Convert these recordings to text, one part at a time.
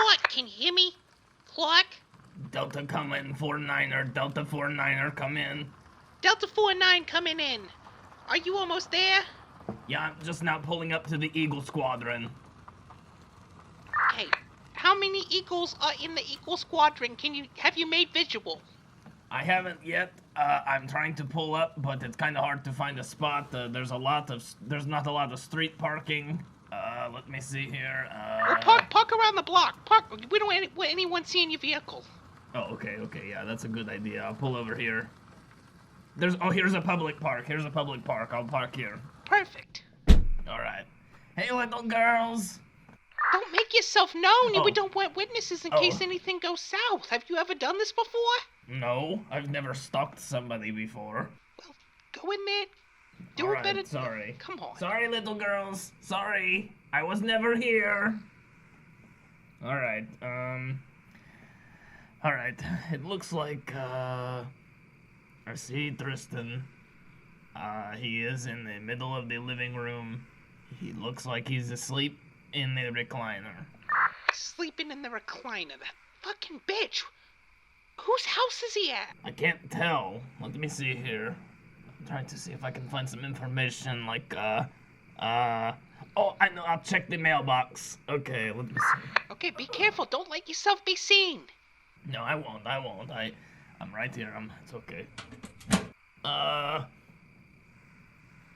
Clark, can you hear me? Clark? Delta come in, 4-9er. Delta 4-9er, come in. Delta 4-9 coming in. Are you almost there? Yeah, I'm just now pulling up to the Eagle Squadron. Okay. How many Eagles are in the Eagle Squadron? Have you made visual? I haven't yet. I'm trying to pull up, but it's kind of hard to find a spot. There's not a lot of street parking. Let me see here. Well, park around the block. Park. We don't want anyone seeing your vehicle. Oh, okay, yeah, that's a good idea. I'll pull over here. Here's a public park. I'll park here. Perfect. All right. Hey, little girls. Don't make yourself known. Oh. We don't want witnesses in case anything goes south. Have you ever done this before? No, I've never stalked somebody before. Well, go in there. Do All a right, better. Sorry. Come on. Sorry, little girls. Sorry. I was never here. All right. All right. It looks like I see Tristan. He is in the middle of the living room. He looks like he's asleep in the recliner. Sleeping in the recliner. That fucking bitch. Whose house is he at? I can't tell. Let me see here. I'm trying to see if I can find some information like, oh, I know, I'll check the mailbox. Okay, let me see. Okay, be careful. Don't let yourself be seen. No, I won't. I'm right here. It's okay.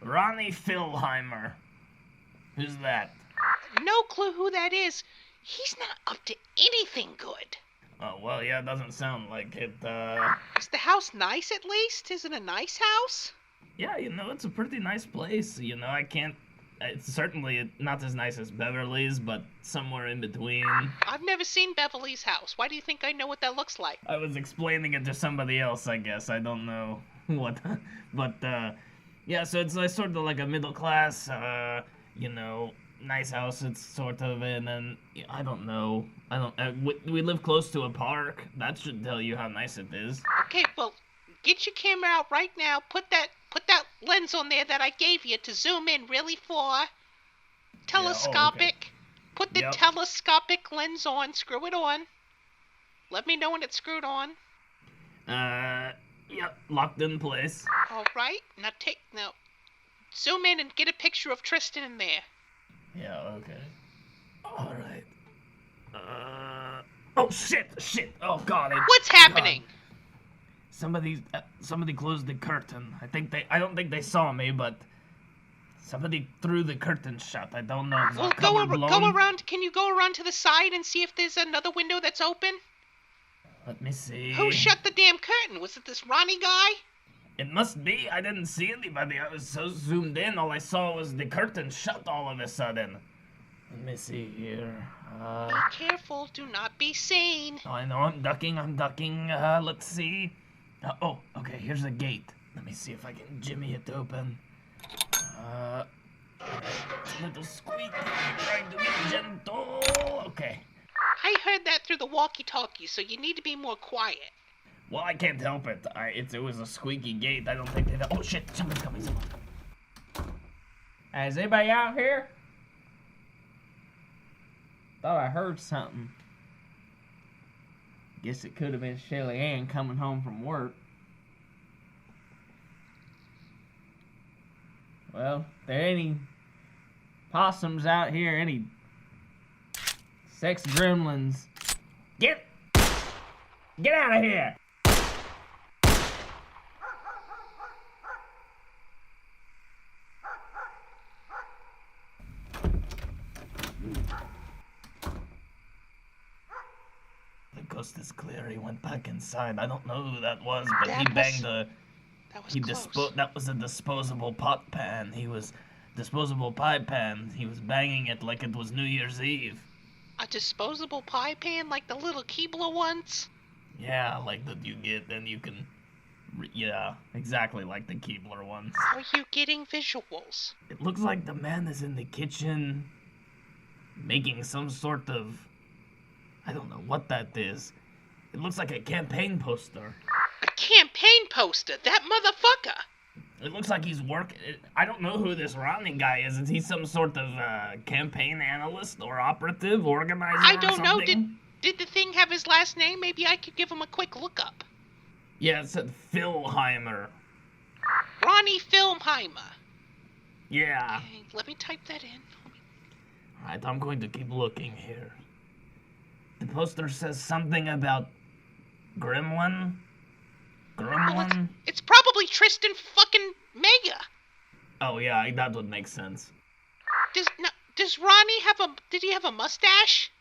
Ronnie Philheimer. Who's that? No clue who that is. He's not up to anything good. Oh, well, yeah, it doesn't sound like it, Is the house nice at least? Is it a nice house? Yeah, it's a pretty nice place. It's certainly not as nice as Beverly's, but somewhere in between. I've never seen Beverly's house. Why do you think I know what that looks like? I was explaining it to somebody else, I guess. I don't know what, but, yeah, so it's sort of like a middle class, nice house, it's sort of, and then, I don't know. We live close to a park. That should tell you how nice it is. Okay, well, get your camera out right now. Put that lens on there that I gave you to zoom in really far. Telescopic. Yeah, okay. Put the telescopic lens on. Screw it on. Let me know when it's screwed on. Yep, locked in place. All right. Now zoom in and get a picture of Tristan in there. Yeah, okay. All right. Oh, shit. Oh, God. What's happening? God. Somebody closed the curtain. I don't think they saw me, but somebody threw the curtain shut. I don't know. Well, go around. Can you go around to the side and see if there's another window that's open? Let me see. Who shut the damn curtain? Was it this Ronnie guy? It must be. I didn't see anybody. I was so zoomed in. All I saw was the curtain shut all of a sudden. Let me see here. Be careful. Do not be seen. Oh, I know. I'm ducking. Let's see. Oh, okay. Here's the gate. Let me see if I can jimmy it open. It's a little squeaky. I'm trying to be gentle. Okay. I heard that through the walkie-talkie, so you need to be more quiet. Well, I can't help it. It was a squeaky gate. I don't think they... Oh, shit. Somebody's coming. Is anybody out here? Thought I heard something. Guess it could have been Shelly Ann coming home from work. Well, if there ain't any possums out here, any sex gremlins, get out of here! The coast is clear. He went back inside. I don't know who that was, but he banged a... That was a disposable pot pan. Disposable pie pan. He was banging it like it was New Year's Eve. A disposable pie pan, like the little Keebler ones? Yeah, like that you get, then you can... Yeah, exactly like the Keebler ones. Are you getting visuals? It looks like the man is in the kitchen making some sort of... I don't know what that is. It looks like a campaign poster. A campaign poster? That motherfucker! It looks like he's working... I don't know who this Ronnie guy is. Is he some sort of campaign analyst or operative, organizer I don't or know. something? Did the thing have his last name? Maybe I could give him a quick lookup. Yeah, it said Philheimer. Ronnie Filmheimer. Yeah. Okay, let me type that in. Alright, I'm going to keep looking here. The poster says something about Gremlin? Gremlin? It's probably Tristan fucking Mega. Oh yeah, that would make sense. Does Ronnie did he have a mustache?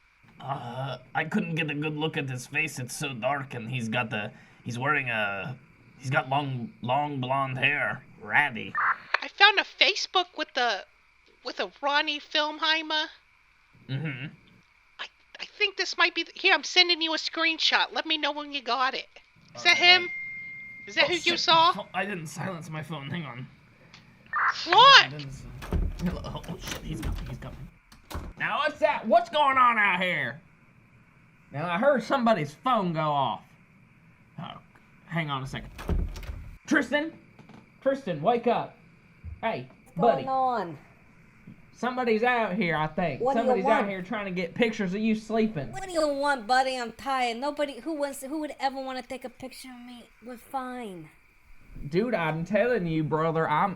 I couldn't get a good look at his face. It's so dark, and he's got long blonde hair. Ratty. I found a Facebook with a Ronnie Filmheimer. Mm-hmm. I think this might be... Here, I'm sending you a screenshot. Let me know when you got it. Is that him? Is that who you saw? I didn't silence my phone. Hang on. What? Hello. Oh, shit. He's coming. Now what's that? What's going on out here? Now I heard somebody's phone go off. Oh, hang on a second. Tristan, wake up. Hey, buddy. What's going on? Somebody's out here, I think. What do you Somebody's out want? here trying to get pictures of you sleeping. What do you want, buddy? I'm tired. Nobody who would ever want to take a picture of me? We're fine. Dude, I'm telling you, brother. I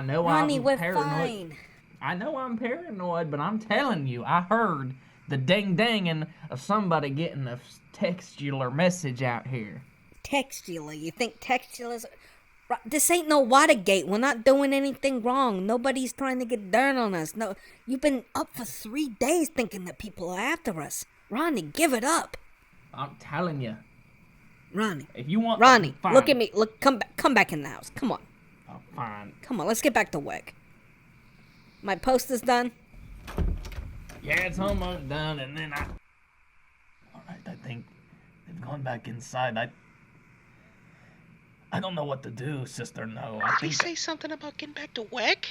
know Ronnie, I'm we're paranoid. fine. I know I'm paranoid, but I'm telling you, I heard the ding-dinging of somebody getting a textular message out here. Textular. You think textular is... This ain't no Watergate. We're not doing anything wrong. Nobody's trying to get dirt on us. No, you've been up for 3 days thinking that people are after us. Ronnie, give it up. I'm telling you. Ronnie. If you want... Ronnie, fine. look at me. Look, come back in the house. Come on. Oh, fine. Come on, let's get back to work. My poster's done. Yeah, it's almost done, and then Alright, I think they've gone back inside. I don't know what to do, sister. No, I Did he think... say something about getting back to work?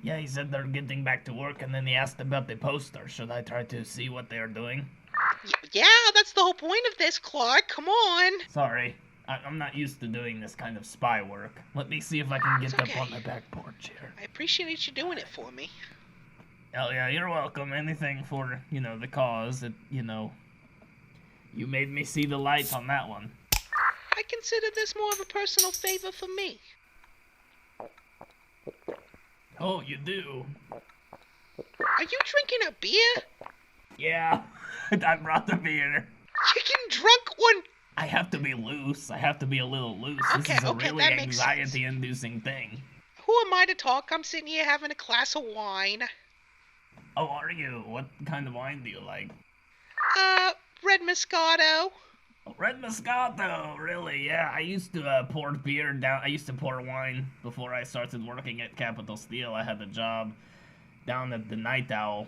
Yeah, he said they're getting back to work, and then he asked about the poster. Should I try to see what they're doing? Yeah, that's the whole point of this, Clark. Come on. Sorry, I'm not used to doing this kind of spy work. Let me see if I can get It's up okay. on the back porch here. I appreciate you doing it for me. Oh yeah, you're welcome. Anything for, the cause. You made me see the light on that one. I consider this more of a personal favor for me. Oh, you do? Are you drinking a beer? Yeah, I brought the beer. You're getting drunk on... I have to be loose. I have to be a little loose. This Okay, is a okay, really that makes sense. anxiety-inducing thing. Who am I to talk? I'm sitting here having a glass of wine. Oh, are you? What kind of wine do you like? Red Moscato. Oh, Red Moscato, really? Yeah, I used to pour beer down. I used to pour wine before I started working at Capitol Steel. I had a job down at the Night Owl.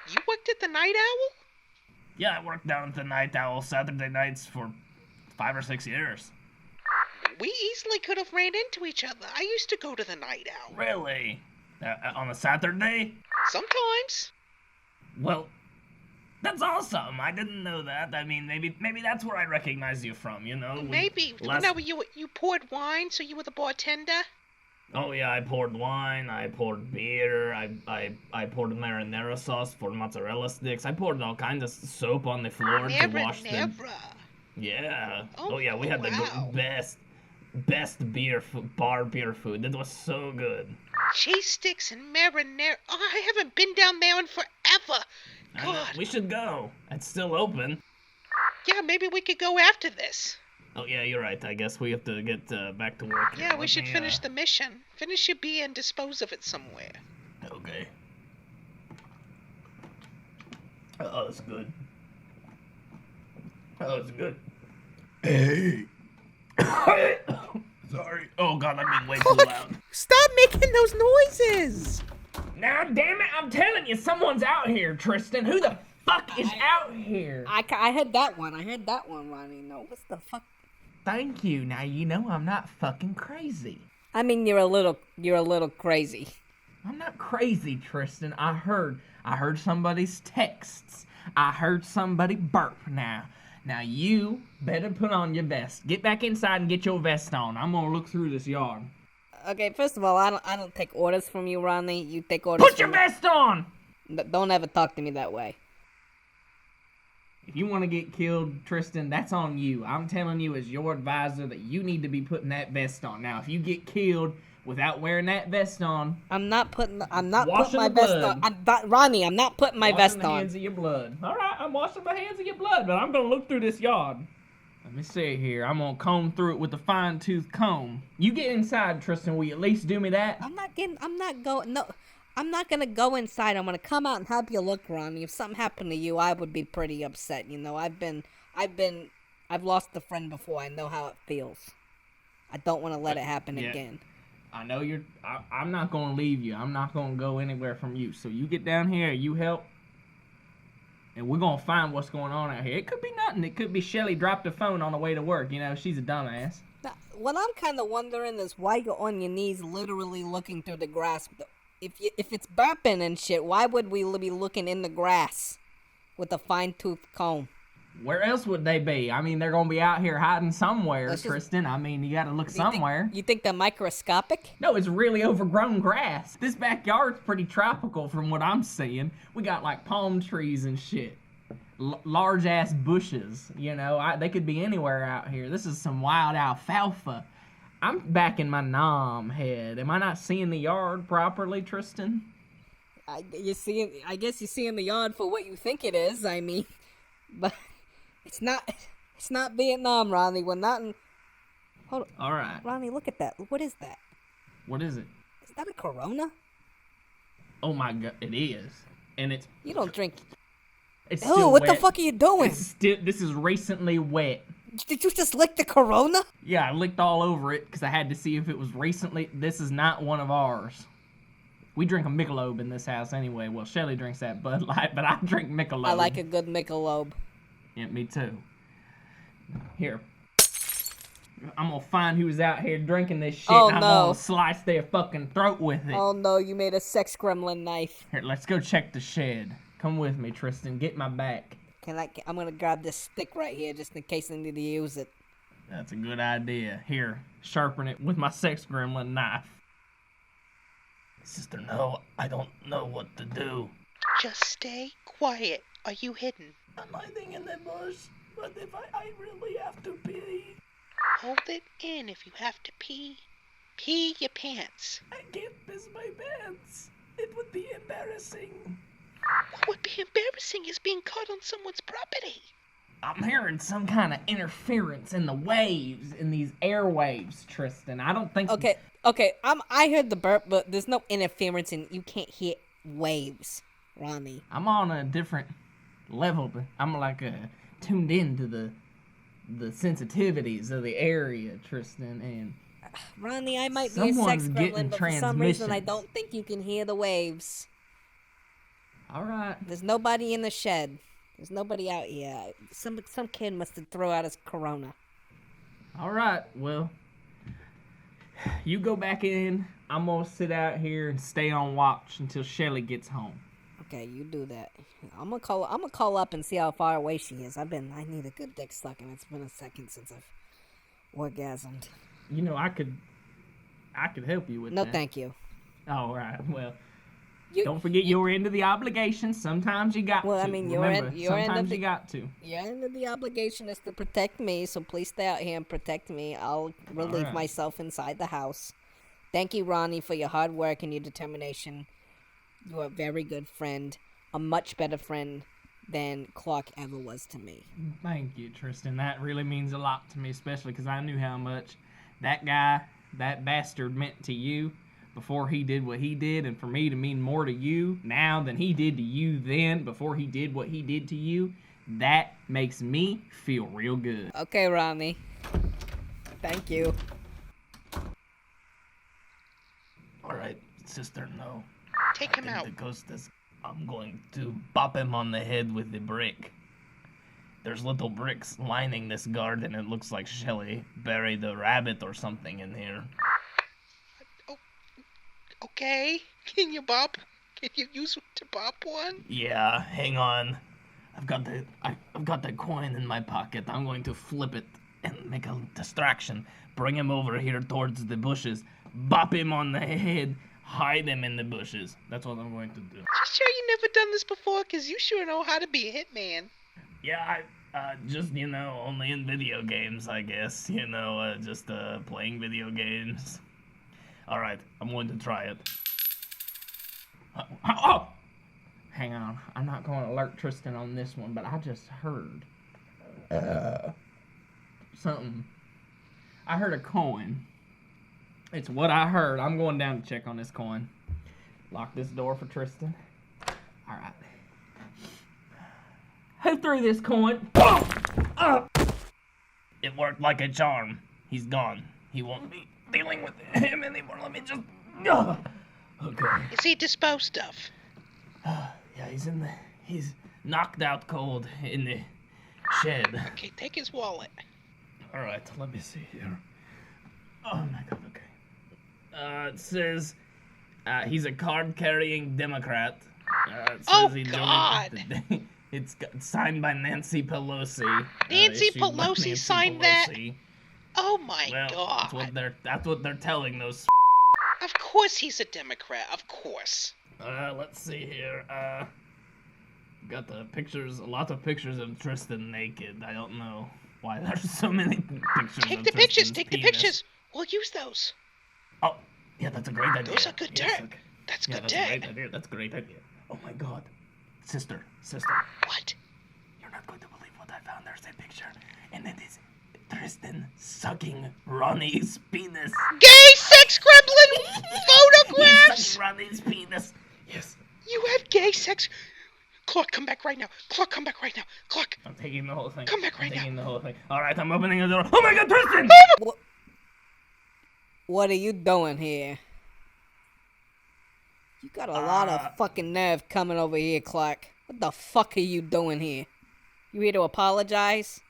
You worked at the Night Owl? Yeah, I worked down at the Night Owl Saturday nights for 5 or 6 years. We easily could have ran into each other. I used to go to the Night Owl. Really? On a Saturday? Sometimes. Well, that's awesome. I didn't know that. I mean, maybe that's where I recognize you from, Maybe. No, you poured wine, so you were the bartender? Oh yeah, I poured wine, I poured beer, I poured marinara sauce for mozzarella sticks. I poured all kinds of soap on the floor to wash them. Yeah. Oh yeah, we had wow. the best bar beer food. It was so good. Cheese sticks and marinara. Oh, I haven't been down there in forever. I know. God. We should go. It's still open. Yeah, maybe we could go after this. Oh yeah, you're right. I guess we have to get back to work. Yeah, we should finish the mission. Finish your beer and dispose of it somewhere. Okay. Oh, that's good. Oh, it's good. Hey. Sorry. Oh god, I'm being way too loud. Stop making those noises! Now, damn it, I'm telling you, someone's out here, Tristan. Who the fuck is out here? I heard that one. Ronnie. No, what's the fuck? Thank you. Now you know I'm not fucking crazy. I mean, you're a little crazy. I'm not crazy, Tristan. I heard somebody's texts. I heard somebody burp now. Now you better put on your vest. Get back inside and get your vest on. I'm gonna look through this yard. Okay, first of all, I don't take orders from you, Ronnie. You take orders Put your from vest on! Don't ever talk to me that way. If you want to get killed, Tristan, that's on you. I'm telling you as your advisor that you need to be putting that vest on. Now, if you get killed without wearing that vest on, I'm not putting my the vest blood. on. Ronnie, I'm not putting my vest washing the on. hands of your blood. All right, I'm washing my hands of your blood, but I'm gonna look through this yard. Let me see here. I'm gonna comb through it with a fine-tooth comb. You get inside, Tristan. Will you at least do me that? I'm not gonna go inside. I'm gonna come out and help you look, Ronnie. If something happened to you, I would be pretty upset. You know, I've lost a friend before. I know how it feels. I don't want to let it happen again. I know I'm not gonna leave you. I'm not gonna go anywhere from you. So you get down here, you help, and we're gonna find what's going on out here. It could be nothing. It could be Shelly dropped her phone on the way to work. You know, she's a dumbass. Now, what I'm kind of wondering is why you're on your knees, literally looking through the grass. If it's burping and shit, why would we be looking in the grass with a fine-tooth comb? Where else would they be? I mean, they're gonna be out here hiding somewhere, Tristan. I mean, you gotta look somewhere. You think they're microscopic? No, it's really overgrown grass. This backyard's pretty tropical from what I'm seeing. We got like palm trees and shit. Large ass bushes, you know. They could be anywhere out here. This is some wild alfalfa. I'm back in my nom head. Am I not seeing the yard properly, Tristan? I guess you're seeing the yard for what you think it is. I mean, but it's not Vietnam, Ronnie. We're not in. Hold on. All right. Ronnie, look at that. What is that? What is it? Is that a Corona? Oh my god, it is. And it's. You don't drink. It's Ew, still what wet. the fuck are you doing? This is recently wet. Did you just lick the Corona? Yeah, I licked all over it because I had to see if it was recently. This is not one of ours. We drink a Michelob in this house anyway. Well, Shelly drinks that Bud Light, but I drink Michelob. I like a good Michelob. Yeah, me too. Here. I'm gonna find who's out here drinking this shit, and I'm gonna slice their fucking throat with it. Oh no, you made a sex gremlin knife. Here, let's go check the shed. Come with me, Tristan. Get my back. I'm gonna grab this stick right here just in case I need to use it. That's a good idea. Here, sharpen it with my sex gremlin knife. Sister, no, I don't know what to do. Just stay quiet. Are you hidden? I'm hiding in the bush, but if I really have to pee. Hold it in if you have to pee. Pee your pants. I can't piss my pants. It would be embarrassing. What would be embarrassing is being caught on someone's property. I'm hearing some kind of interference in the waves, in these airwaves, Tristan. I don't think... Okay, I heard the burp, but there's no interference and you can't hear waves, Ronnie. I'm on a different level. I'm like tuned into the sensitivities of the area, Tristan, and... Ronnie, I might be a sex gremlin, but for some reason I don't think you can hear the waves. All right. There's nobody in the shed. There's nobody out here. Some kid must have thrown out his Corona. All right. Well, you go back in. I'm gonna sit out here and stay on watch until Shelly gets home. Okay, you do that. I'm gonna call up and see how far away she is. I need a good dick sucking. It's been a second since I've orgasmed. You know, I could help you with that. No, thank you. All right. Well. Don't forget your end of the obligation. Sometimes you got to. Well, I mean, sometimes you got to. Your end of the obligation is to protect me, so please stay out here and protect me. I'll relieve myself inside the house. Thank you, Ronnie, for your hard work and your determination. You're a very good friend. A much better friend than Clark ever was to me. Thank you, Tristan. That really means a lot to me, especially because I knew how much that guy, that bastard, meant to you before he did what he did, and for me to mean more to you now than he did to you then before he did what he did to you, that makes me feel real good. Okay, Ronnie. Thank you. All right, sister, no. Take him out. I'm going to bop him on the head with the brick. There's little bricks lining this garden. It looks like Shelly buried a rabbit or something in here. Okay, can you use it to bop one? Yeah, hang on. I've got the coin in my pocket. I'm going to flip it and make a distraction. Bring him over here towards the bushes. Bop him on the head. Hide him in the bushes. That's what I'm going to do. You sure you never done this before? Because you sure know how to be a hitman. Yeah, just, only in video games, I guess. Just, playing video games. Alright, I'm going to try it. Oh! Hang on. I'm not going to alert Tristan on this one, but I just heard something. I heard a coin. It's what I heard. I'm going down to check on this coin. Lock this door for Tristan. Alright. Who threw this coin? It worked like a charm. He's gone. He won't be dealing with him anymore. Let me just... Okay. Is he disposed of? Yeah, he's knocked out cold in the shed. Okay, take his wallet. Alright, let me see here. Oh my god, okay. It says he's a card-carrying Democrat. It says he joined it's signed by Nancy Pelosi. Nancy issued by Pelosi Nancy signed that? Pelosi. Oh my Well, god. that's what they're telling those. Of course he's a Democrat, of course. Let's see here. Got the pictures, a lot of pictures of Tristan naked. I don't know why there's so many pictures. Take of the pictures, Tristan's take the penis. pictures. We'll use those. Oh, yeah, that's a great idea. Those are good Yes, dirt. okay. That's Yeah, good that's a dirt. great idea. That's a great idea. Oh my god. Sister. What? You're not going to believe what I found. There's a picture, and it is Tristan sucking Ronnie's penis. Gay sex gremlin He's photographs! sucking Ronnie's penis. Yes. You have gay sex... Clark, come back right now. Clark, come back right now. Clark, I'm taking the whole thing. Come back right I'm now. taking the whole thing. All right, I'm opening the door. Oh my god, Tristan! What are you doing here? You got a lot of fucking nerve coming over here, Clark. What the fuck are you doing here? You here to apologize?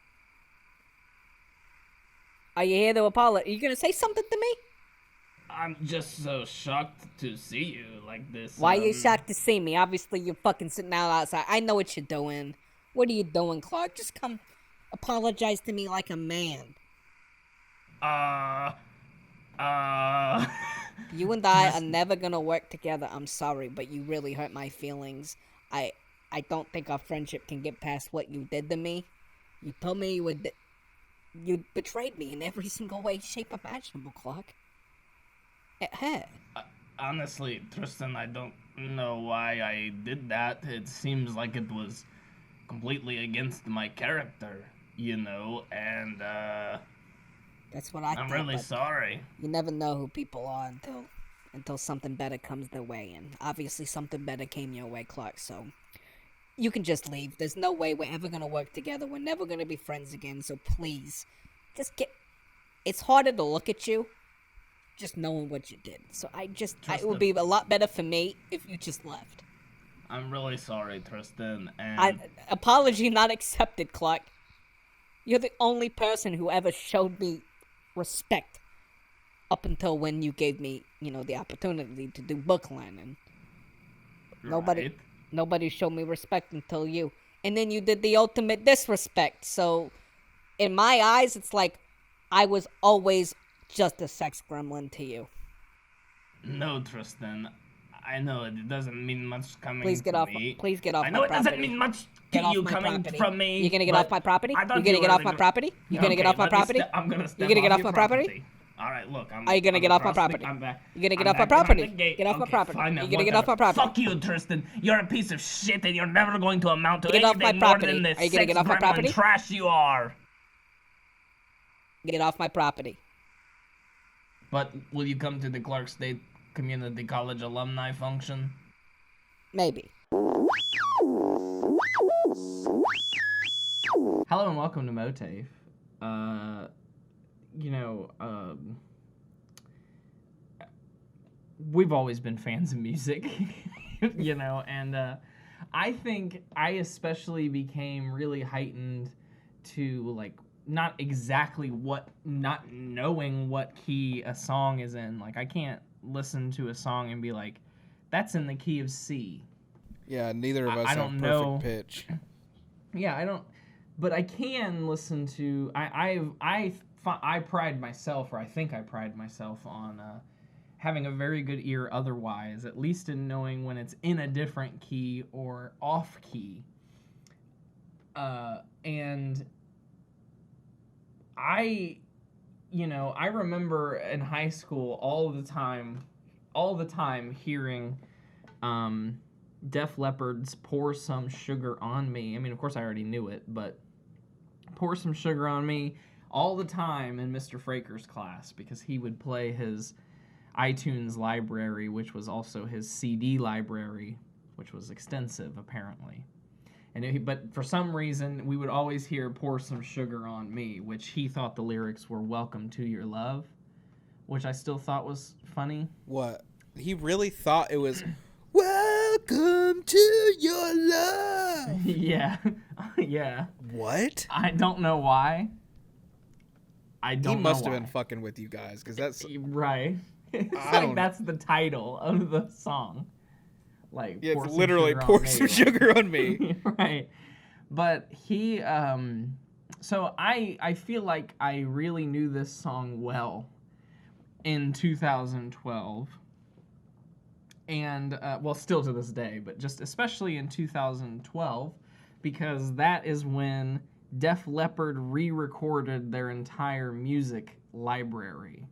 Are you here to apologize? Are you gonna say something to me? I'm just so shocked to see you like this. Why are you shocked to see me? Obviously, you're fucking sitting out outside. I know what you're doing. What are you doing, Clark? Just come apologize to me like a man. You and I are never gonna work together. I'm sorry, but you really hurt my feelings. I don't think our friendship can get past what you did to me. You told me you betrayed me in every single way, shape, imaginable, Clark. It hurt. Honestly, Tristan, I don't know why I did that. It seems like it was completely against my character, and That's what I I'm thought, really but sorry. you never know who people are until something better comes their way, and obviously something better came your way, Clark, so you can just leave. There's no way we're ever gonna work together. We're never gonna be friends again, so please, just get... It's harder to look at you just knowing what you did, so it would be a lot better for me if you just left. I'm really sorry, Tristan, and... Apology not accepted, Clark. You're the only person who ever showed me respect up until when you gave me, the opportunity to do book learning. Right. Nobody showed me respect until you. And then you did the ultimate disrespect. So, in my eyes, it's like I was always just a sex gremlin to you. No, Tristan. I know it doesn't mean much coming Please get to off. me. Please get off I my know it property. doesn't mean much Get to off you my coming property. from me. You gonna get but off my property? I thought You gonna were get off the my gr- property? You gonna get Okay, off my let me property? I'm gonna step You gonna get off your my property? All right, look. Are you gonna get off my property? I'm back. You gonna get I'm off my back behind property? the gate. Get off my Okay, property. fine, You then, gonna get off my whatever. property? Fuck you, Tristan. You're a piece of shit, and you're never going to amount to Get off anything my more property. than the Are you gonna get sex off my gremlin property? trash you are. Get off my property. But will you come to the Clark State Community College alumni function? Hello Maybe. and welcome to MOATAIF. We've always been fans of music, and I think I especially became really heightened to, like, not exactly not knowing what key a song is in. Like, I can't listen to a song and be like, that's in the key of C. Yeah, neither of us I have don't perfect know. pitch. Yeah, I don't, but I can listen to. I pride myself, or I think I pride myself on having a very good ear. Otherwise, at least in knowing when it's in a different key or off key. And I remember in high school all the time hearing Def Leppard's Pour Some Sugar on Me. I mean, of course I already knew it, but Pour Some Sugar on Me all the time in Mr. Fraker's class, because he would play his iTunes library, which was also his CD library, which was extensive apparently. But for some reason, we would always hear Pour Some Sugar on Me, which he thought the lyrics were Welcome to Your Love, which I still thought was funny. What? He really thought it was Welcome to Your Love. Yeah. Yeah. What? I don't know why. He must have been fucking with you guys, because that's... Right. It's like that's the title of the song. Like, yeah, it's literally Pour Some Sugar on Me. Right. But he, so I feel like I really knew this song well in 2012. And, well, still to this day, but just especially in 2012, because that is when Def Leppard re-recorded their entire music library.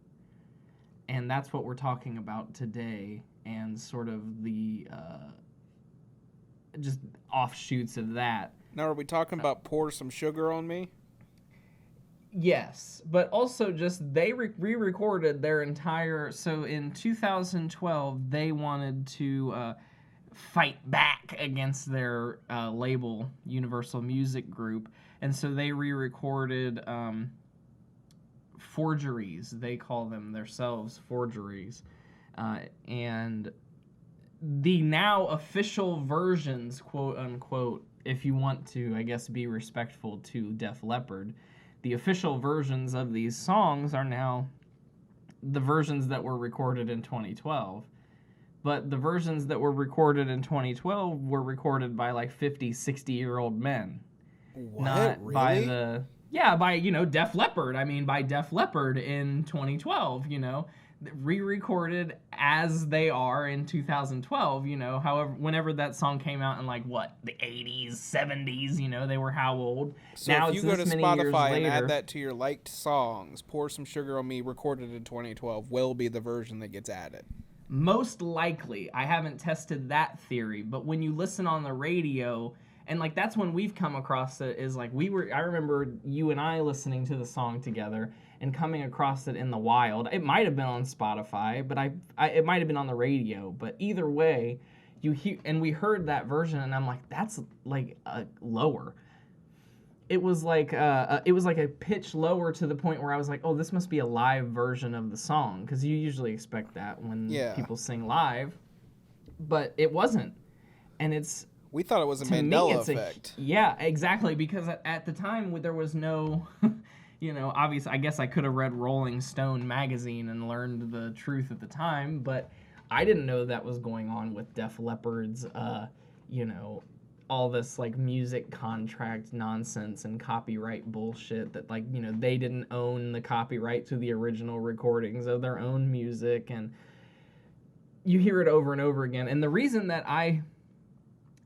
And that's what we're talking about today, and sort of the just offshoots of that. Now, are we talking about Pour Some Sugar on Me? Yes, but also just they re-recorded their entire... So in 2012, they wanted to fight back against their label, Universal Music Group, and so they re-recorded... forgeries. They call them themselves forgeries. And the now official versions, quote unquote, if you want to, I guess, be respectful to Def Leppard, the official versions of these songs are now the versions that were recorded in 2012. But the versions that were recorded in 2012 were recorded by like 50, 60-year-old men. What? Not really? by the... Yeah, by, Def Leppard. I mean, by Def Leppard in 2012, re-recorded as they are in 2012, however, whenever that song came out in, like, what, the 80s, 70s, they were how old? So now if you go to many Spotify and add that to your liked songs, Pour Some Sugar on Me, recorded in 2012, will be the version that gets added. Most likely. I haven't tested that theory, but when you listen on the radio... And, like, that's when we've come across it, is, like, I remember you and I listening to the song together and coming across it in the wild. It might have been on Spotify, but it might have been on the radio. But either way, you hear, and we heard that version, and I'm like, that's, like, lower. It was like a pitch lower to the point where I was like, oh, this must be a live version of the song, because you usually expect that when people sing live. But it wasn't. And it's... We thought it was a Mandela effect. Yeah, exactly, because at the time there was no, obviously, I guess I could have read Rolling Stone magazine and learned the truth at the time, but I didn't know that was going on with Def Leppard's, all this, like, music contract nonsense and copyright bullshit that, like, they didn't own the copyright to the original recordings of their own music, and you hear it over and over again. And the reason that I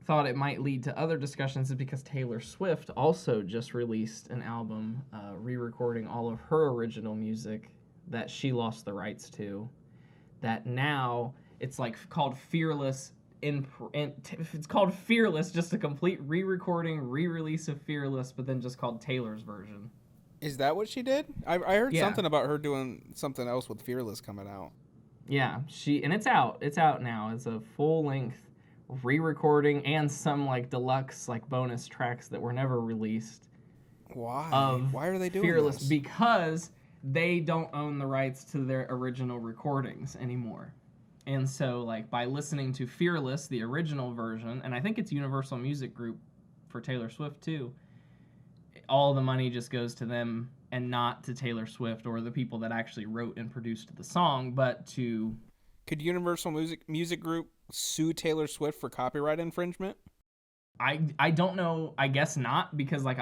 thought it might lead to other discussions is because Taylor Swift also just released an album re-recording all of her original music that she lost the rights to, that now it's like called Fearless. It's called Fearless, just a complete re-recording, re-release of Fearless, but then just called Taylor's version. Is that what she did? I heard something about her doing something else with Fearless coming out. Yeah, and it's out. It's out now. It's a full-length re-recording and some, like, deluxe, like, bonus tracks that were never released. Why? Why are they doing Fearless? this? Because they don't own the rights to their original recordings anymore. And so, like, by listening to Fearless, the original version, and I think it's Universal Music Group for Taylor Swift too, all the money just goes to them and not to Taylor Swift or the people that actually wrote and produced the song, but to... Could Universal Music Group sue Taylor Swift for copyright infringement? I don't know. I guess not, because, like,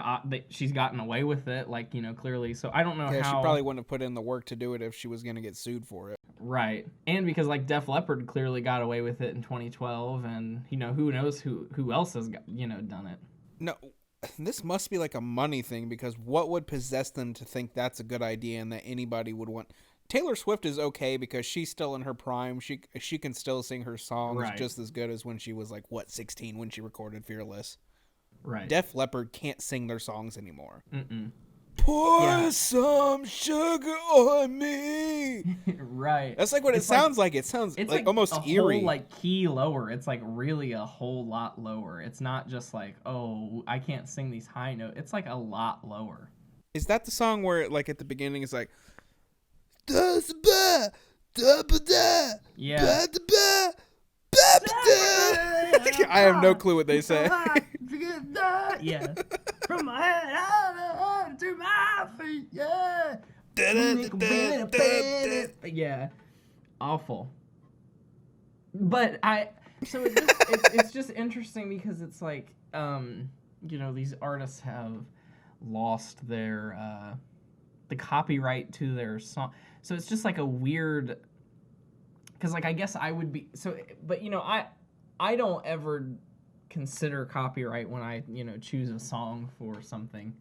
she's gotten away with it, like, clearly. So I don't know how... She probably wouldn't have put in the work to do it if she was going to get sued for it. Right. And because, like, Def Leppard clearly got away with it in 2012, and, who knows who else has, done it. No, this must be like a money thing, because what would possess them to think that's a good idea and that anybody would want? Taylor Swift is okay because she's still in her prime. She can still sing her songs Right. just as good as when she was like 16 when she recorded Fearless. Right. Def Leppard can't sing their songs anymore. Mm-mm. Pour some sugar on me. Right. That's like what it sounds like. It sounds It's like almost a eerie. whole, like, key lower. It's like really a whole lot lower. It's not just like, oh, I can't sing these high notes. It's like a lot lower. Is that the song where like at the beginning it's like yeah. I have no clue what they say. Yeah. From my head to my feet, yeah. Yeah. Awful. But it's just interesting because it's like, these artists have lost their, the copyright to their song. So it's just like a weird, because like I guess I would be so, but I don't ever consider copyright when I choose a song for something.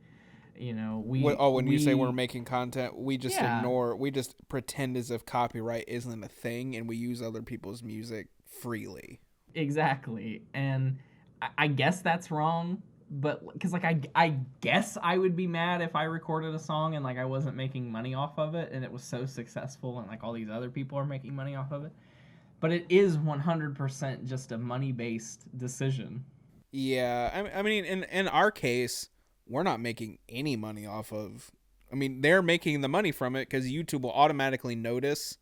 When you say we're making content, we just Yeah. ignore, we just pretend as if copyright isn't a thing, and we use other people's music freely. Exactly, and I guess that's wrong. But because like I guess I would be mad if I recorded a song and like I wasn't making money off of it and it was so successful and like all these other people are making money off of it. But it is 100% just a money-based decision. Yeah, I mean, in our case, we're not making any money off of. I mean, they're making the money from it because YouTube will automatically notice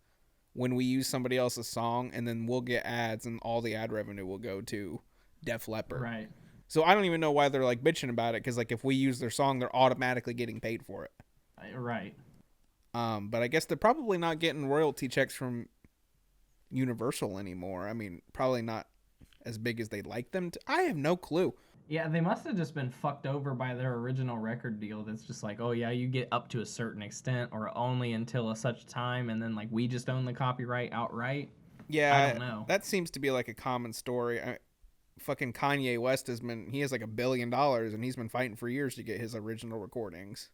when we use somebody else's song, and then we'll get ads, and all the ad revenue will go to Def Leppard. Right. So I don't even know why they're like bitching about it, because like if we use their song, they're automatically getting paid for it. Right. But I guess they're probably not getting royalty checks from Universal anymore. I mean, probably not as big as they'd like them to. I have no clue. Yeah, they must have just been fucked over by their original record deal. That's just like, oh yeah, you get up to a certain extent or only until a such time, and then like we just own the copyright outright. Yeah, I don't know. That seems to be like a common story. Fucking Kanye West has like $1 billion, and he's been fighting for years to get his original recordings.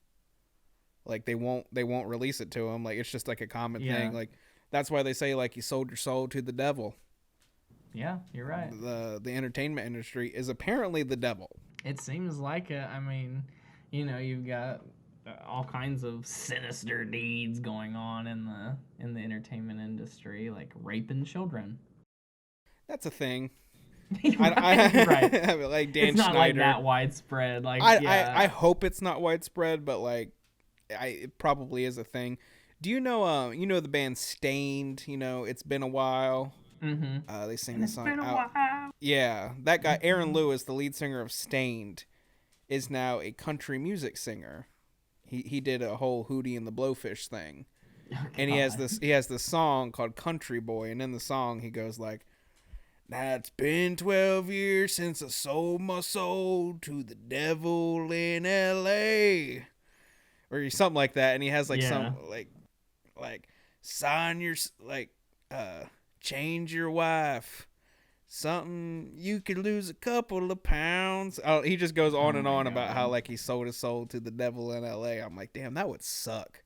Like they won't release it to him. Like it's just like a common thing. Like that's why they say like you sold your soul to the devil. Yeah, you're right. The entertainment industry is apparently the devil. It seems like it. I mean, you've got all kinds of sinister deeds going on in the entertainment industry, like raping children. That's a thing. Right. I like Dan it's not Schneider. like that widespread. Like I hope it's not widespread, but like it probably is a thing. Do you know the band Stained? It's been a while. Mm-hmm. They sing the song out. Yeah, that guy Aaron Lewis, the lead singer of Stained, is now a country music singer. He did a whole Hootie and the Blowfish thing, and he has this song called Country Boy, and in the song he goes like, "Now it's been 12 years since I sold my soul to the devil in L.A." or something like that, and he has like some like sign your change your wife, something you could lose a couple of pounds. He just goes on and on about how like he sold his soul to the devil in L.A. I'm like, damn, that would suck.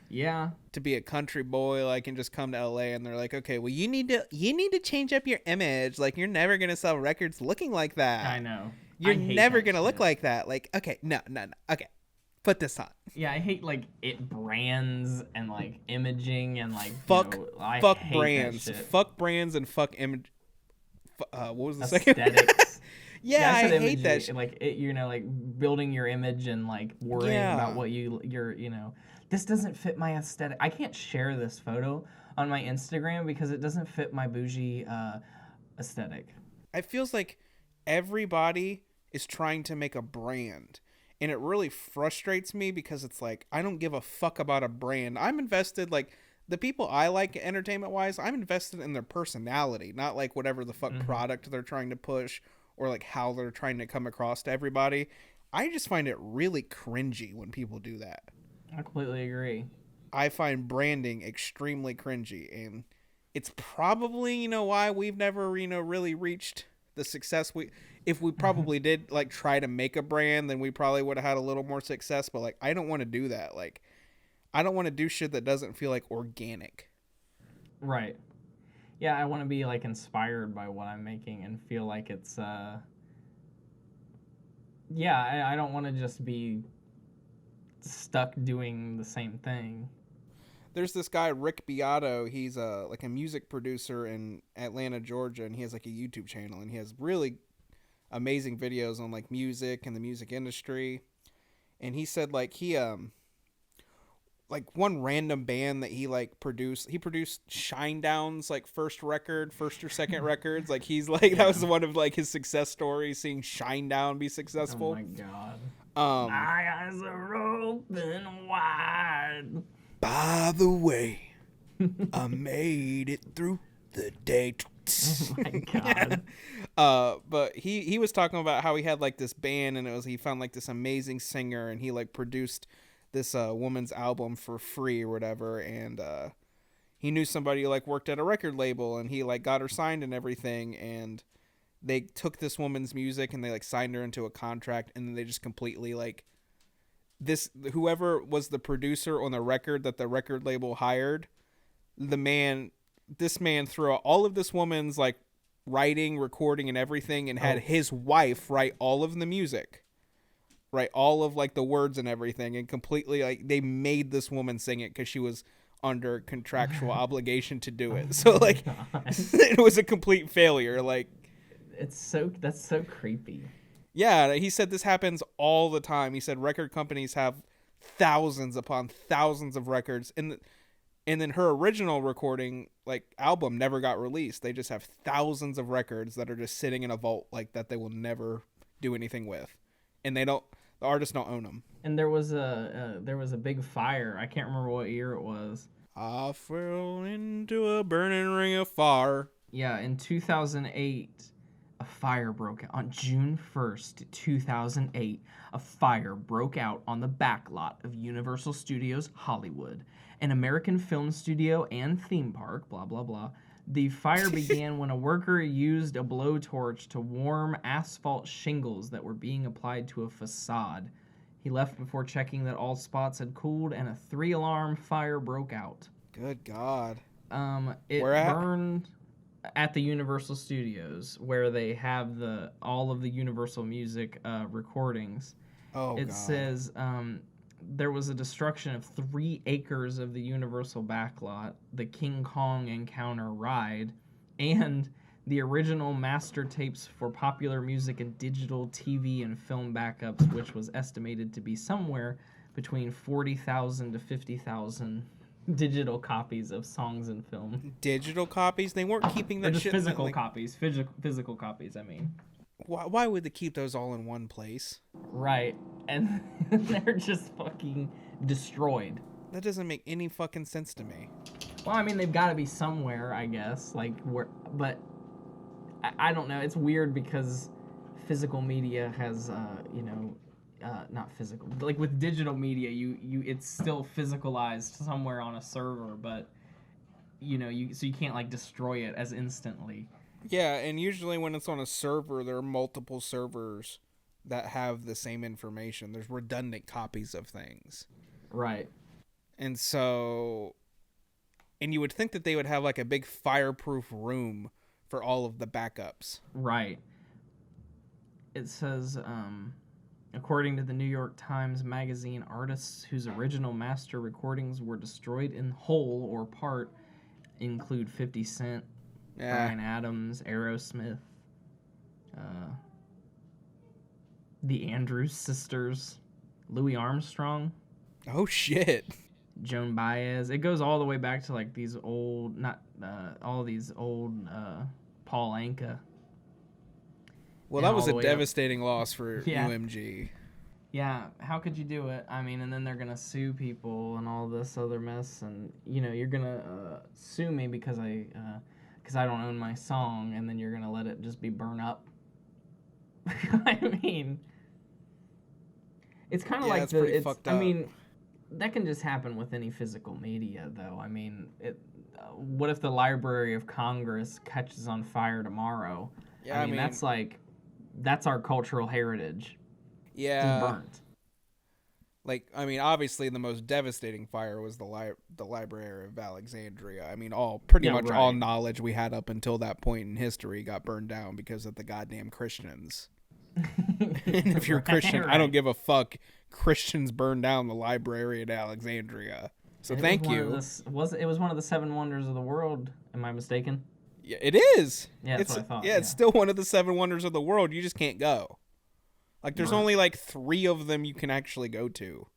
Yeah. To be a country boy, like, and just come to LA and they're like, okay, well, you need to change up your image. Like, you're never gonna sell records looking like that. I know. You're never gonna look like that. Like, okay, no. Okay, put this on. Yeah, I hate like brands and like imaging and like fuck brands, fuck brands and fuck image. What was the second? Aesthetics. Yeah, I hate that shit. Like like building your image and like worrying about what you're this doesn't fit my aesthetic. I can't share this photo on my Instagram because it doesn't fit my bougie aesthetic. It feels like everybody is trying to make a brand, and it really frustrates me because it's like, I don't give a fuck about a brand. I'm invested, like, the people I like entertainment-wise, I'm invested in their personality, not like whatever the fuck product they're trying to push or like how they're trying to come across to everybody. I just find it really cringy when people do that. I completely agree. I find branding extremely cringy, and it's probably, why we've never, really reached the success if we probably did like try to make a brand, then we probably would have had a little more success. But like, I don't want to do that. Like, I don't want to do shit that doesn't feel like organic. Right. Yeah, I want to be like inspired by what I'm making and feel like it's I don't want to just be stuck doing the same thing. There's this guy Rick Beato. He's like a music producer in Atlanta, Georgia, and he has like a YouTube channel, and he has really amazing videos on like music and the music industry. And he said like he like one random band that he like produced Shinedown's like first or second records. Like he's like that was one of like his success stories, seeing Shinedown be successful. Oh my god. My eyes are open wide. By the way, I made it through the day. Oh my god. But he was talking about how he had like this band, and he found like this amazing singer, and he like produced this woman's album for free or whatever, and he knew somebody who like worked at a record label, and he like got her signed and everything, and they took this woman's music and they like signed her into a contract, and then they just completely like whoever was the producer on the record that the record label hired, this man threw out all of this woman's like writing, recording, and everything, and had his wife write all of the music, write all of like the words and everything, and completely like they made this woman sing it because she was under contractual obligation to do it. So like it was a complete failure. Like that's so creepy. Yeah, he said this happens all the time. He said record companies have thousands upon thousands of records, and then her original recording, like album, never got released. They just have thousands of records that are just sitting in a vault, like that they will never do anything with, and the artists don't own them. And there was a big fire. I can't remember what year it was. I fell into a burning ring of fire. Yeah, in 2008. A fire broke out on June 1st, 2008. A fire broke out on the back lot of Universal Studios Hollywood, an American film studio and theme park, blah, blah, blah. The fire began when a worker used a blowtorch to warm asphalt shingles that were being applied to a facade. He left before checking that all spots had cooled, and a 3-alarm fire broke out. Good God. It Where at? burned at the Universal Studios, where they have all of the Universal music recordings. It says there was a destruction of 3 acres of the Universal backlot, the King Kong Encounter ride, and the original master tapes for popular music and digital TV and film backups, which was estimated to be somewhere between 40,000 to 50,000 digital copies of songs and film. Digital copies? They weren't keeping that just shit. Physical copies. Physical copies, I mean. Why would they keep those all in one place? Right. And they're just fucking destroyed. That doesn't make any fucking sense to me. Well, I mean, they've got to be somewhere, I guess. Like, where, but I don't know. It's weird because physical media has, not physical. Like with digital media, it's still physicalized somewhere on a server, but so you can't like destroy it as instantly. Yeah, and usually when it's on a server, there are multiple servers that have the same information. There's redundant copies of things. Right. And so, and you would think that they would have like a big fireproof room for all of the backups. Right. It says, according to the New York Times Magazine, artists whose original master recordings were destroyed in whole or part include 50 Cent, Bryan Adams, Aerosmith, the Andrews Sisters, Louis Armstrong. Oh, shit. Joan Baez. It goes all the way back to like these old, all these old Paul Anka. Well, that was a devastating loss for UMG. Yeah, how could you do it? I mean, and then they're going to sue people and all this other mess, and, you're going to sue me because I don't own my song, and then you're going to let it just be burned up. I mean, it's kind of like pretty fucked up. I mean, that can just happen with any physical media, though. I mean, what if the Library of Congress catches on fire tomorrow? Yeah, I mean that's our cultural heritage. yeah, Just burnt. like I mean, obviously the most devastating fire was the Library of Alexandria. I mean, pretty Yeah, much all right. knowledge we had up until that point in history got burned down because of the goddamn Christians. And if you're a Christian, I don't give a fuck. Christians burned down the Library at Alexandria. So And thank it you. It was one of the 7 wonders of the world. Am I mistaken? Yeah, it is. Yeah, that's what I thought. Yeah, it's still one of the 7 wonders of the world. You just can't go. Like, there's Right. only like 3 of them you can actually go to.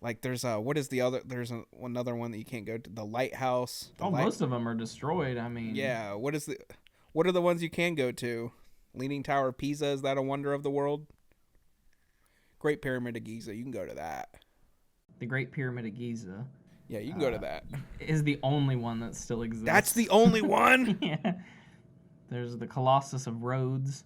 Like, there's what is the other? There's another one that you can't go to. The lighthouse. Most of them are destroyed. I mean, Yeah. What are the ones you can go to? Leaning Tower of Pisa, is that a wonder of the world? Great Pyramid of Giza, you can go to that. the Great Pyramid of Giza Yeah, you can go to that. is the only one that still exists. That's the only one? Yeah. There's the Colossus of Rhodes,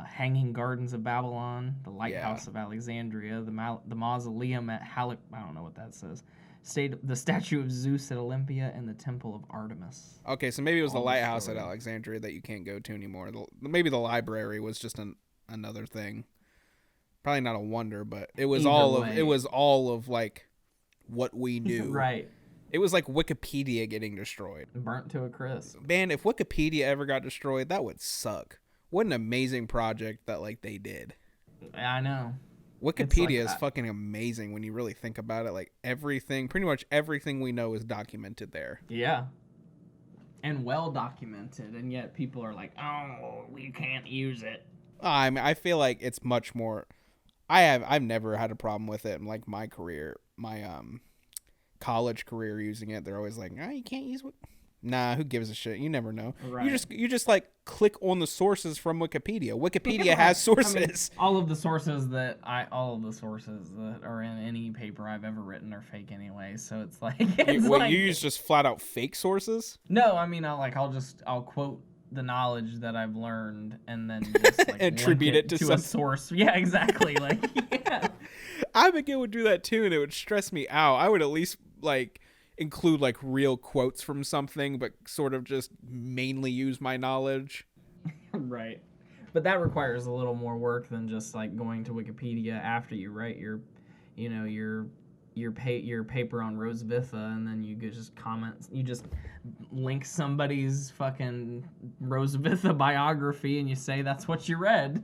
Hanging Gardens of Babylon, the Lighthouse of Alexandria, the Mausoleum at I don't know what that says. The statue of Zeus at Olympia, and the Temple of Artemis. Okay, so maybe it was the All lighthouse at destroyed. Alexandria that you can't go to anymore. Maybe the library was just another thing. Probably not a wonder, but it was Either all of like what we knew. Right. It was like Wikipedia getting destroyed. Burnt to a crisp. Man, if Wikipedia ever got destroyed, that would suck. What an amazing project that like they did. I know. Wikipedia is that. fucking amazing when you really think about it. Like pretty much everything we know is documented there. Yeah. And well documented, and yet people are like, "Oh, we can't use it." I mean, I feel like it's much more. I've never had a problem with it in like my career, my college career using it. They're always like, "Oh, you can't use what." Nah, who gives a shit? You never know. Right. You just like click on the sources from Wikipedia. Wikipedia has sources. I mean, all of the sources that are in any paper I've ever written are fake anyway. So it's like, You use just flat out fake sources? No, I mean, I'll quote the knowledge that I've learned and then just like attribute link it to a source. Yeah, exactly. Like, yeah. I think it would do that too, and it would stress me out. I would at least like include like real quotes from something, but sort of just mainly use my knowledge. Right. But that requires a little more work than just like going to Wikipedia after you write your paper on Rose Vitha, and then you could just you just link somebody's fucking Rose Vitha biography and you say that's what you read.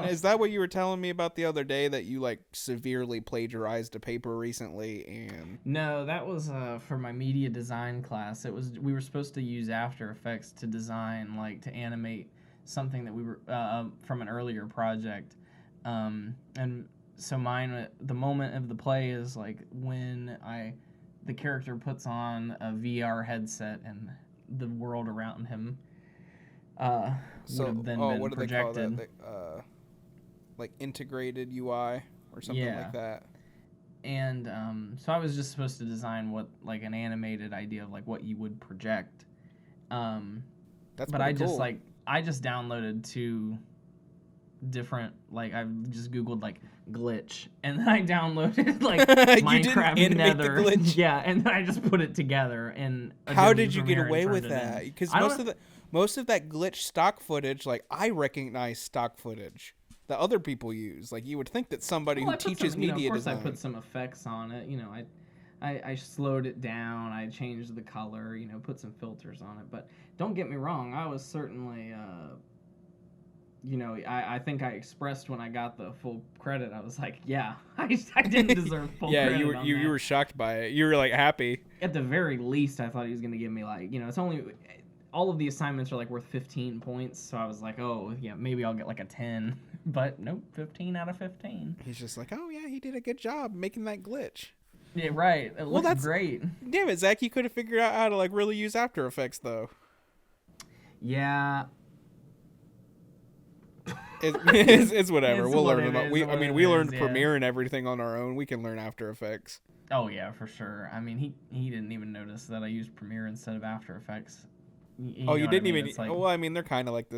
Is that what you were telling me about the other day, that you like severely plagiarized a paper recently? And No, that was for my media design class. We were supposed to use After Effects to design, like to animate something that we were from an earlier project, and so mine, the moment of the play is like when the character puts on a VR headset and the world around him would have then been what do projected. they call that? Like integrated UI or something like that. And so I was just supposed to design what like an animated idea of like what you would project. That's but pretty cool. I just downloaded 2 different, like I just googled like glitch, and then I downloaded like Minecraft Nether. Yeah, and then I just put it together. And how did you get away with that? Because most of that glitch stock footage, like I recognize stock footage that other people use. Like you would think that somebody who teaches media design. Of course, I put some effects on it. You know, I slowed it down. I changed the color. You know, put some filters on it. But don't get me wrong, I was certainly. You know, I think I expressed when I got the full credit. I was like, yeah, I didn't deserve full credit. Yeah, you were shocked by it. You were like happy. At the very least, I thought he was going to give me like, you know, it's only all of the assignments are like worth 15 points. So I was like, oh, yeah, maybe I'll get like a 10. But nope, 15 out of 15. He's just like, oh, yeah, he did a good job making that glitch. Yeah, right. It looks great. Damn it, Zach, you could have figured out how to like really use After Effects though. Yeah. It's whatever. We'll learn about. We learned yeah. Premiere and everything on our own. We can learn After Effects. Oh yeah, for sure. I mean, he didn't even notice that I used Premiere instead of After Effects. You didn't even. Like, well, I mean, they're kind of like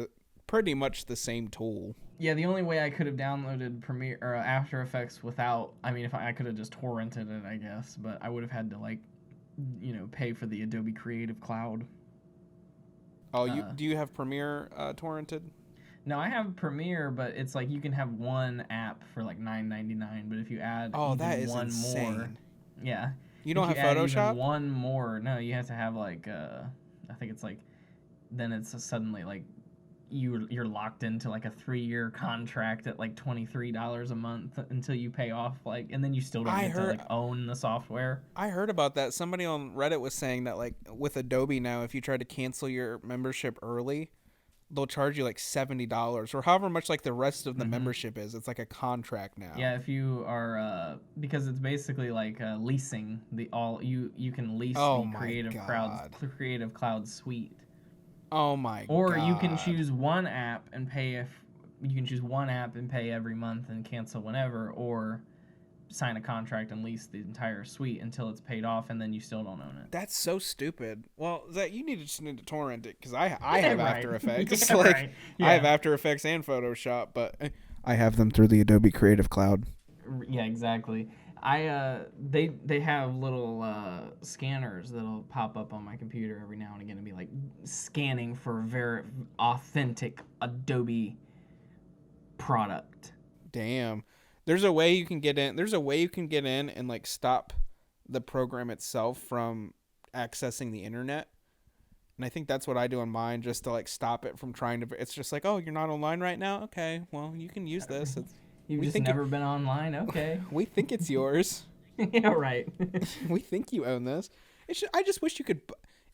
pretty much the same tool. Yeah, the only way I could have downloaded Premiere or After Effects without, I mean, if I could have just torrented it, I guess, but I would have had to like, you know, pay for the Adobe Creative Cloud. Oh, do you have Premiere torrented? No, I have Premiere, but it's like you can have one app for like $9.99, but if you add that is one insane. more, yeah. You don't have add Photoshop? even one more, no, you have to have like I think it's like, then it's suddenly like you're locked into like a 3-year contract at like $23 a month until you pay off, like, and then you still don't get to like own the software. I heard about that. Somebody on Reddit was saying that like with Adobe now, if you try to cancel your membership early, they'll charge you like $70 or however much like the rest of the membership is. It's like a contract now. Yeah, if you are because it's basically like leasing you can lease the Creative Cloud suite. Oh my god. Or you can choose one app and pay every month and cancel whenever, or sign a contract and lease the entire suite until it's paid off, and then you still don't own it. That's so stupid. Well, Zach, you need to torrent it, because I have right. After Effects. Yeah, right. Yeah. I have After Effects and Photoshop, but I have them through the Adobe Creative Cloud. Yeah, exactly. They have little scanners that'll pop up on my computer every now and again and be like scanning for very authentic Adobe product. Damn. There's a way you can get in and like stop the program itself from accessing the internet. And I think that's what I do on mine, just to like stop it from trying to. It's just like, oh, you're not online right now? Okay, well, you can use this. You've just never been online? Okay. We think it's yours. Yeah, right. We think you own this. I just wish you could.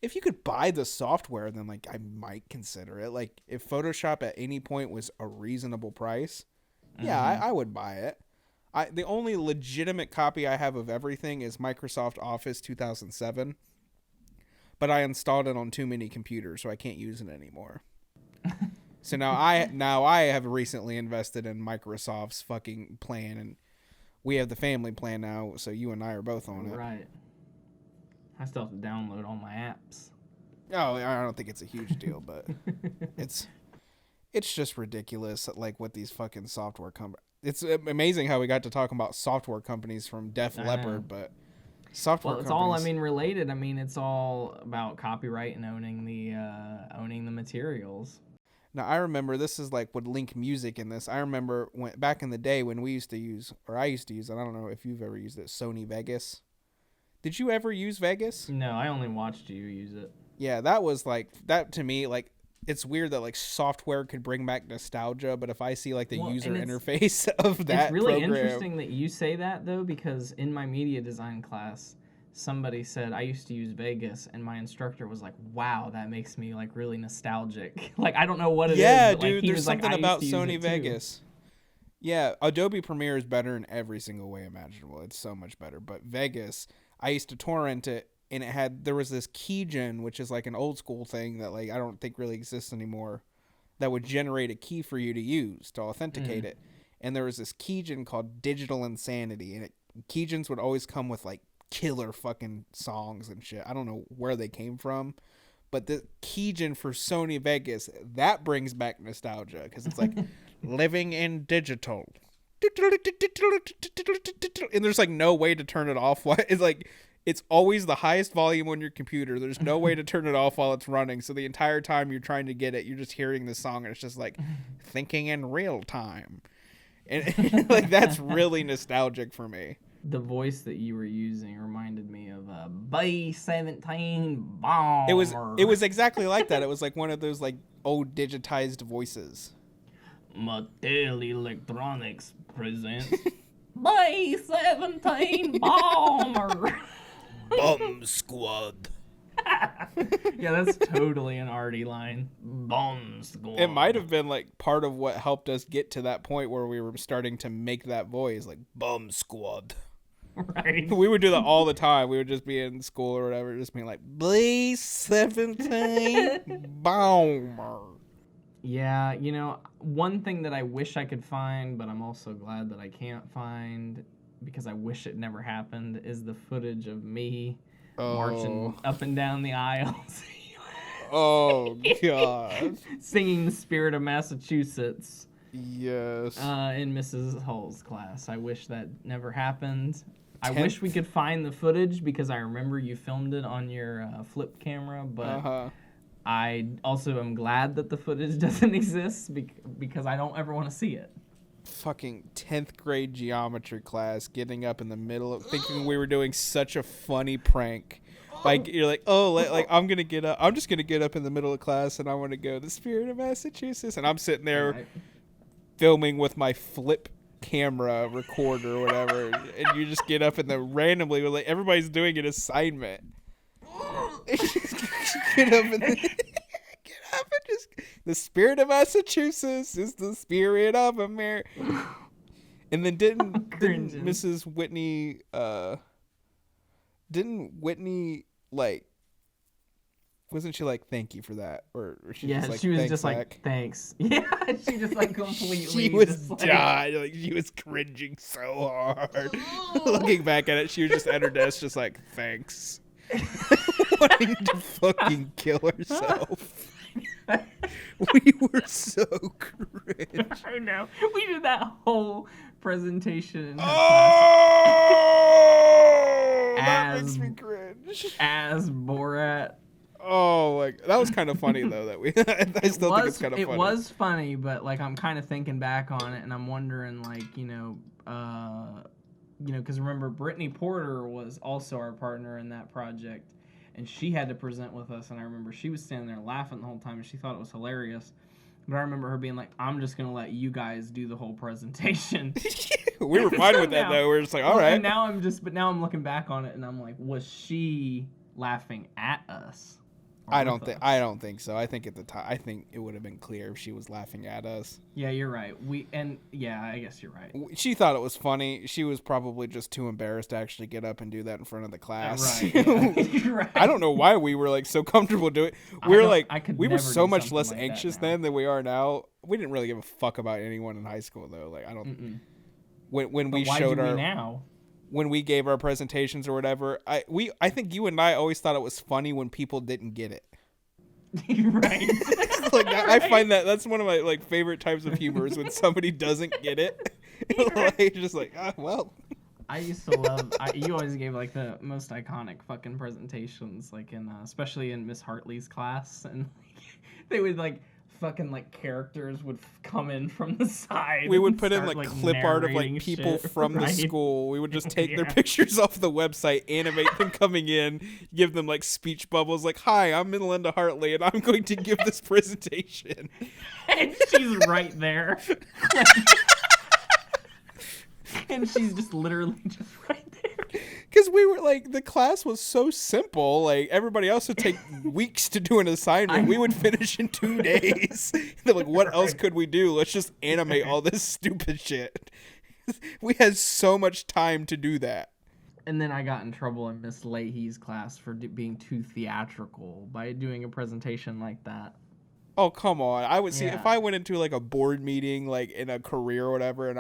If you could buy the software, then like I might consider it. Like if Photoshop at any point was a reasonable price, yeah, I would buy it. The only legitimate copy I have of everything is Microsoft Office 2007, but I installed it on too many computers, so I can't use it anymore. So now I have recently invested in Microsoft's fucking plan, and we have the family plan now, so you and I are both on it. Right. I still have to download all my apps. Oh, I don't think it's a huge deal, but it's just ridiculous, like what these fucking software companies. It's amazing how we got to talking about software companies from Def Leppard, but software. Well, it's companies, all related. I mean, it's all about copyright and owning the materials. Now I remember this is like would link music in this. I remember back in the day when I used to use, I don't know if you've ever used it, Sony Vegas. Did you ever use Vegas? No, I only watched you use it. Yeah, that was like that to me. Like it's weird that like software could bring back nostalgia, but if I see like the user interface of that, it's really program, interesting that you say that though, because in my media design class, somebody said I used to use Vegas, and my instructor was like, "Wow, that makes me like really nostalgic." Like I don't know what it is. Yeah, but, dude, like, there's something about Sony Vegas. Yeah, Adobe Premiere is better in every single way imaginable. It's so much better. But Vegas, I used to torrent it, and there was this keygen, which is like an old school thing that like I don't think really exists anymore, that would generate a key for you to use to authenticate it. And there was this keygen called Digital Insanity, and keygens would always come with like killer fucking songs and shit. I don't know where they came from, but the keygen for Sony Vegas, that brings back nostalgia, because it's like living in digital, and there's like no way to turn it off. It's like it's always the highest volume on your computer. There's no way to turn it off while it's running, so the entire time you're trying to get it, you're just hearing the song, and it's just like thinking in real time, and like that's really nostalgic for me. The voice that you were using reminded me of a B-17 bomb. It was exactly like that. It was like one of those like old digitized voices. Mattel Electronics presents B-17 bomber. Bomb Squad. Yeah, that's totally an arty line. Bomb Squad. It might have been like part of what helped us get to that point where we were starting to make that voice, like Bomb Squad. Right. We would do that all the time. We would just be in school or whatever, just being like B-17 bomber. Yeah, you know, one thing that I wish I could find, but I'm also glad that I can't find, because I wish it never happened, is the footage of me marching up and down the aisles. Oh, God. Singing The Spirit of Massachusetts. Yes. In Mrs. Hull's class. I wish that never happened. I wish we could find the footage, because I remember you filmed it on your flip camera, but I also am glad that the footage doesn't exist because I don't ever want to see it. Fucking 10th grade geometry class, getting up in the middle of thinking we were doing such a funny prank. Like, you're like, oh, like I'm just gonna get up in the middle of class and I want to go the Spirit of Massachusetts, and I'm sitting there filming with my flip camera recorder or whatever, and you just get up and then randomly, like, everybody's doing an assignment. Get up and just, the Spirit of Massachusetts is the spirit of America. And then didn't Mrs. Whitney, like, wasn't she like, thank you for that? Or she yeah, just like, she was thanks, just Zach? like, thanks. Yeah, she just like completely. She was just, like, dying. Like, she was cringing so hard. Looking back at it, she was just at her desk, just like, thanks. Wanting to fucking kill herself. We were so cringe. I know. We did that whole presentation in her Oh, that As- makes me cringe. as Borat. Oh, like, that was kind of funny though. That we, I still think it's kind of funny. It was funny, but like I'm kind of thinking back on it, and I'm wondering, like, because remember Brittany Porter was also our partner in that project, and she had to present with us, and I remember she was standing there laughing the whole time, and she thought it was hilarious. But I remember her being like, "I'm just gonna let you guys do the whole presentation." We were fine with that though. We were just like, all right. And now I'm looking back on it, and I'm like, was she laughing at us? I don't think so. I think at the time, I think it would have been clear if she was laughing at us. Yeah, you're right. I guess you're right. She thought it was funny. She was probably just too embarrassed to actually get up and do that in front of the class. Right. Yeah. You're right. I don't know why we were like so comfortable doing it. We were so much less anxious then than we are now. We didn't really give a fuck about anyone in high school though. Like, I don't. When we showed our now. When we gave our presentations or whatever, I think you and I always thought it was funny when people didn't get it. Right. Like, I find that's one of my like favorite types of humor is when somebody doesn't get it. Like, just like, well. I used to love. You always gave like the most iconic fucking presentations, like in especially in Miss Hartley's class, and they would like fucking like characters would come in from the side. We would and put in start, like clip art of like people shit, from the right? school. We would just take their pictures off the website, animate them coming in, give them like speech bubbles like, "Hi, I'm Linda Hartley and I'm going to give this presentation." And she's right there. And she's just literally just right there. Because we were like, the class was so simple. Like, everybody else would take weeks to do an assignment. We would finish in 2 days. They're like, what else could we do? Let's just animate all this stupid shit. We had so much time to do that. And then I got in trouble in Miss Leahy's class for being too theatrical by doing a presentation like that. Oh, come on. I would see, if I went into like a board meeting, like in a career or whatever, and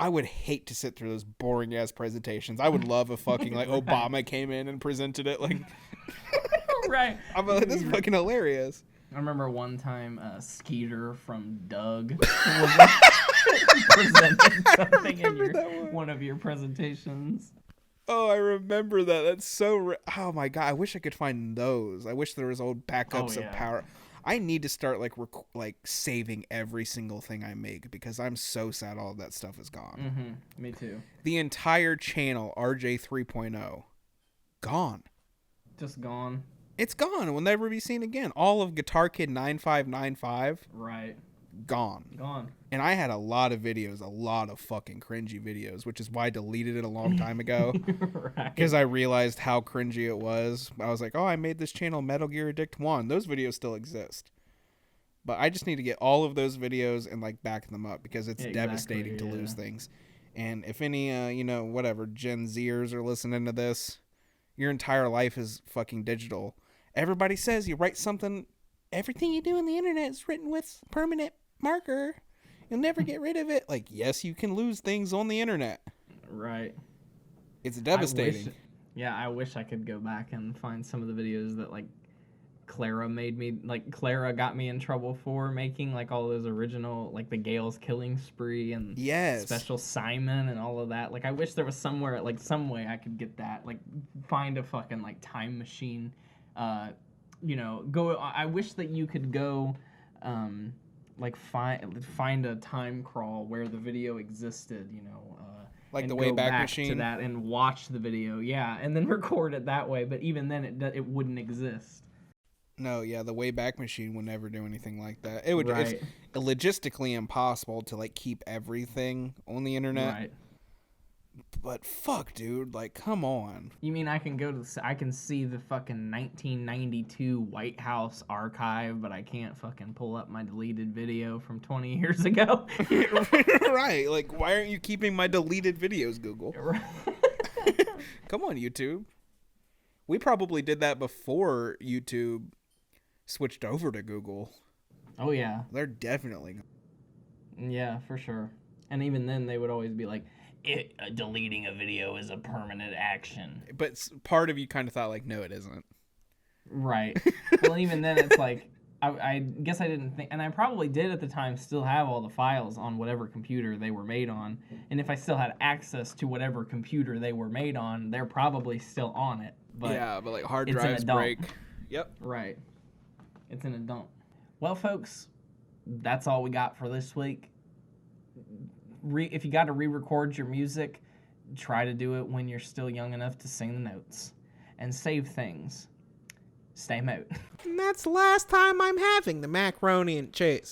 I would hate to sit through those boring ass presentations. I would love if fucking like Obama came in and presented it. Like, right. I'm like, this is fucking hilarious. I remember one time Skeeter from Doug presented something in one of your presentations. Oh, I remember that. That's so. Oh my god! I wish I could find those. I wish there was old backups of power. I need to start like saving every single thing I make because I'm so sad all of that stuff is gone. Mm-hmm. Me too. The entire channel RJ 3.0 gone. Just gone. It's gone. It will never be seen again. All of Guitar Kid 9595. Right. Gone. And I had a lot of videos, a lot of fucking cringy videos, which is why I deleted it a long time ago. Right. Because I realized how cringy it was. I was like, oh, I made this channel Metal Gear Addict 1. Those videos still exist. But I just need to get all of those videos and like back them up because it's devastating to lose things. And if any, whatever, Gen Zers are listening to this, your entire life is fucking digital. Everybody says you write something, everything you do on the internet is written with permanent marker. You'll never get rid of it. Like, yes, you can lose things on the internet. Right. It's devastating. I wish I could go back and find some of the videos that like Clara got me in trouble for making, like all those original, like the Gale's Killing Spree and Special Simon and all of that. Like, I wish there was somewhere, like some way I could get that, like find a fucking like time machine you know, go. I wish that you could go, like find a time crawl where the video existed, you know, Like and the go Wayback back Machine? to that and watch the video, yeah, and then record it that way. But even then, it wouldn't exist. No, yeah, the Wayback Machine would never do anything like that. It would. Right. It's logistically impossible to like keep everything on the internet. Right. But fuck, dude, like, come on. You mean I can see the fucking 1992 White House archive, but I can't fucking pull up my deleted video from 20 years ago? Right, like, why aren't you keeping my deleted videos, Google? Right. Come on, YouTube. We probably did that before YouTube switched over to Google. Oh yeah. They're definitely. Yeah, for sure. And even then, they would always be like, deleting a video is a permanent action. But part of you kind of thought, like, no, it isn't. Right. Well, even then, it's like, I guess I didn't think, and I probably did at the time still have all the files on whatever computer they were made on. And if I still had access to whatever computer they were made on, they're probably still on it. But yeah, but like hard it's in a drives dump. break. Yep. Right. It's in a dump. Well, folks, that's all we got for this week. If you got to re-record your music, try to do it when you're still young enough to sing the notes. And save things. Stay moat. And that's the last time I'm having the macaroni and cheese.